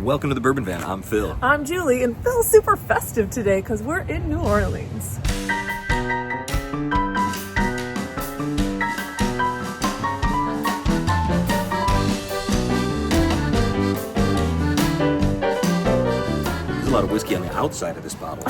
Welcome to the Bourbon Van. I'm Phil. I'm Julie, and Phil's super festive today because we're in New Orleans. There's a lot of whiskey on the outside of this bottle.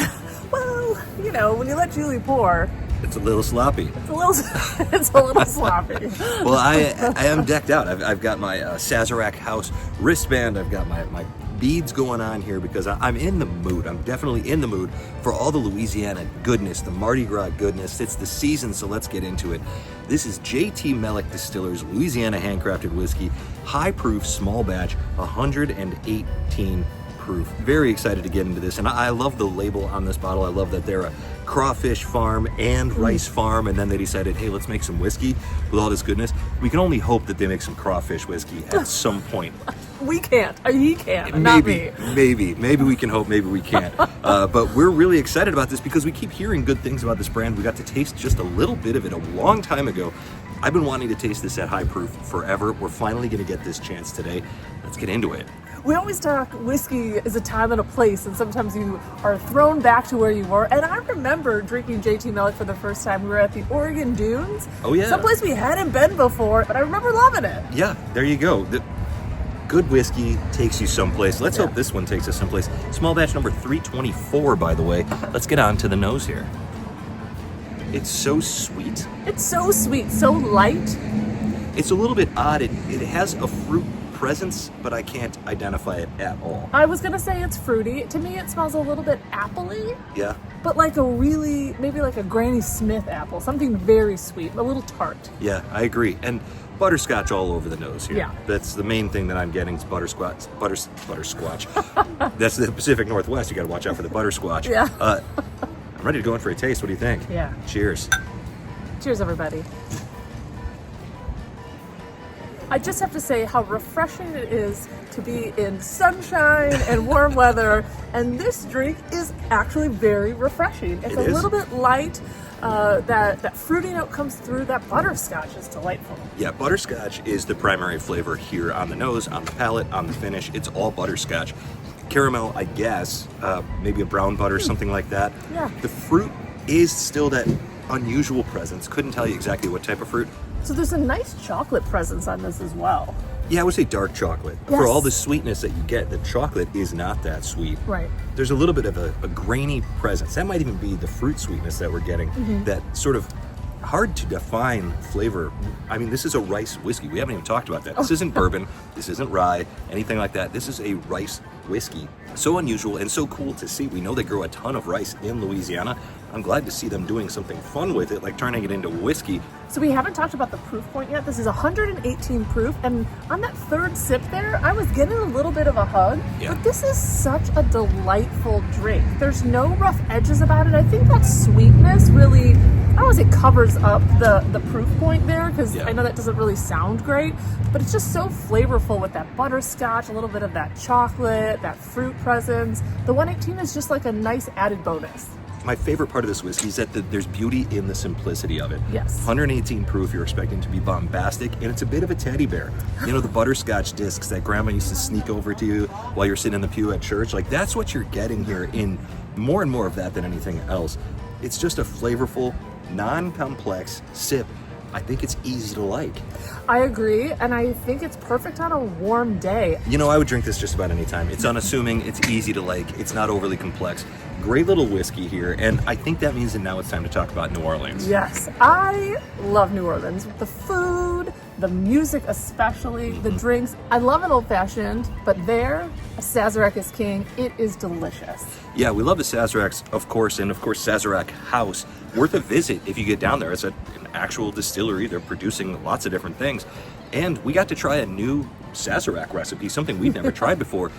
Well, you know, when you let Julie pour, It's a little sloppy. it's a little sloppy. Well, I am decked out. I've got my Sazerac House wristband. I've got my beads going on here because I'm in the mood. I'm definitely in the mood for all the Louisiana goodness, the Mardi Gras goodness. It's the season, so let's get into it. This is J.T. Mellick Distillers Louisiana handcrafted whiskey, high proof, small batch, 118 proof. Very excited to get into this, and I love the label on this bottle. I love that they're a crawfish farm and rice farm, and then they decided, hey, let's make some whiskey with all this goodness. We can only hope that they make some crawfish whiskey at some point. We can't. He can't. Not me. Maybe we can hope, maybe we can't. But we're really excited about this because we keep hearing good things about this brand. We got to taste just a little bit of it a long time ago. I've been wanting to taste this at high proof forever. We're finally going to get this chance today. Let's get into it. We always talk whiskey is a time and a place, and sometimes you are thrown back to where you were. And I remember drinking J.T. Mellick for the first time. We were at the Oregon Dunes. Oh, yeah. Someplace we hadn't been before, but I remember loving it. Yeah, there you go. The good whiskey takes you someplace. Let's hope this one takes us someplace. Small batch number 324, by the way. Let's get on to the nose here. It's so sweet. It's so sweet, so light. It's a little bit odd. It has a fruit presence, but I can't identify it at all. I was gonna say it's fruity. To me, it smells a little bit appley. Yeah. But like maybe like a Granny Smith apple, something very sweet, a little tart. Yeah, I agree. And butterscotch all over the nose here. Yeah. That's the main thing that I'm getting is butterscotch. That's the Pacific Northwest. You got to watch out for the butterscotch. Yeah. I'm ready to go in for a taste. What do you think? Yeah. Cheers. Cheers, everybody. I just have to say how refreshing it is to be in sunshine and warm weather, and this drink is actually very refreshing. It's a little bit light. That fruity note comes through. That butterscotch is delightful. Yeah, butterscotch is the primary flavor here on the nose, on the palate, on the finish. It's all butterscotch. Caramel, I guess, maybe a brown butter, something like that. Yeah. The fruit is still that unusual presence. Couldn't tell you exactly what type of fruit. So there's a nice chocolate presence on this as well. Yeah, I would say dark chocolate. Yes. For all the sweetness that you get, the chocolate is not that sweet. Right. There's a little bit of a grainy presence. That might even be the fruit sweetness that we're getting. That sort of hard to define flavor. I mean, this is a rice whiskey. We haven't even talked about that. This isn't bourbon. This isn't rye, anything like that. This is a rice whiskey. So unusual and so cool to see. We know they grow a ton of rice in Louisiana. I'm glad to see them doing something fun with it, like turning it into whiskey. So we haven't talked about the proof point yet. This is 118 proof, and on that third sip there, I was getting a little bit of a hug. Yeah. But this is such a delightful drink. There's no rough edges about it. I think that sweetness really, I don't want to say covers up the proof point there, because I know that doesn't really sound great, but it's just so flavorful with that butterscotch, a little bit of that chocolate, that fruit presence. The 118 is just like a nice added bonus. My favorite part of this whiskey is that there's beauty in the simplicity of it. Yes. 118 proof, you're expecting to be bombastic, and it's a bit of a teddy bear. You know, the butterscotch discs that grandma used to sneak over to you while you're sitting in the pew at church? Like, that's what you're getting here, in more and more of that than anything else. It's just a flavorful, non-complex sip. I think it's easy to like. I agree, and I think it's perfect on a warm day. You know, I would drink this just about any time. It's unassuming, it's easy to like, it's not overly complex. Great little whiskey here, and I think that means that now it's time to talk about New Orleans. Yes, I love New Orleans. The food, the music especially, the drinks. I love an old-fashioned, but there, a Sazerac is king. It is delicious. Yeah, we love the Sazeracs, of course, and of course Sazerac House. Worth a visit if you get down there. It's an actual distillery. They're producing lots of different things. And we got to try a new Sazerac recipe, something we've never tried before.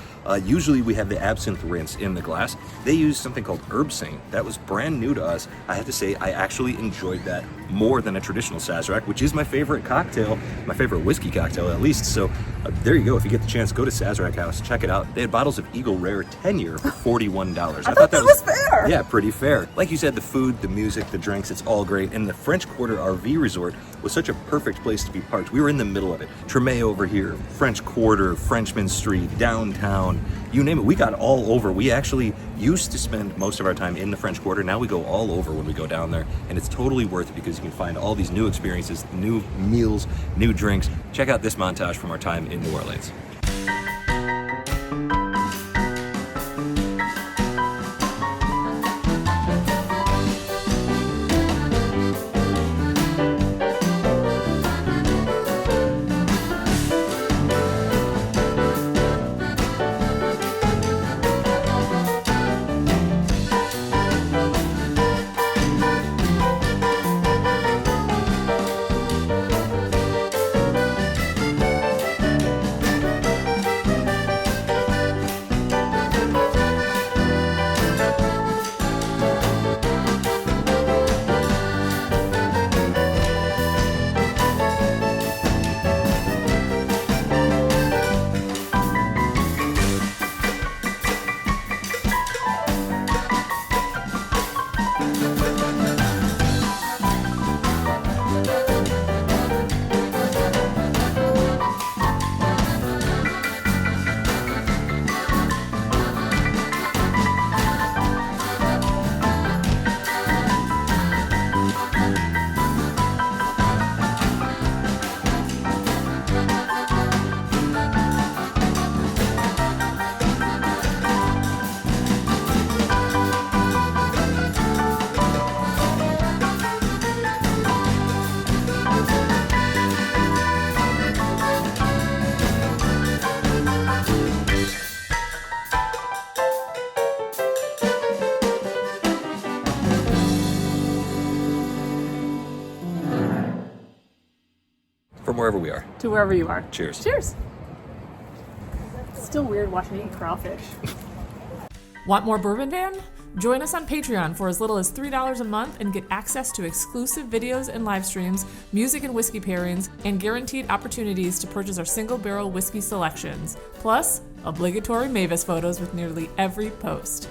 Usually we have the absinthe rinse in the glass. They use something called herb saint. That was brand new to us. I have to say, I actually enjoyed that more than a traditional Sazerac, which is my favorite cocktail, my favorite whiskey cocktail at least. So there you go. If you get the chance, go to Sazerac House, check it out. They had bottles of Eagle Rare 10-year for $41. I thought that was fair. Yeah, pretty fair. Like you said, the food, the music, the drinks, it's all great. And the French Quarter RV Resort was such a perfect place to be parked. We were in the middle of it. Tremé over here, French Quarter, Frenchman Street, downtown. you name it. We got all over. We actually used to spend most of our time in the French Quarter. Now we go all over when we go down there, and it's totally worth it because you can find all these new experiences, new meals, new drinks. Check out this montage from our time in New Orleans. From wherever we are. To wherever you are. Cheers. Cheers. It's still weird watching you eat crawfish. Want more Bourbon Van? Join us on Patreon for as little as $3 a month and get access to exclusive videos and live streams, music and whiskey pairings, and guaranteed opportunities to purchase our single barrel whiskey selections. Plus, obligatory Mavis photos with nearly every post.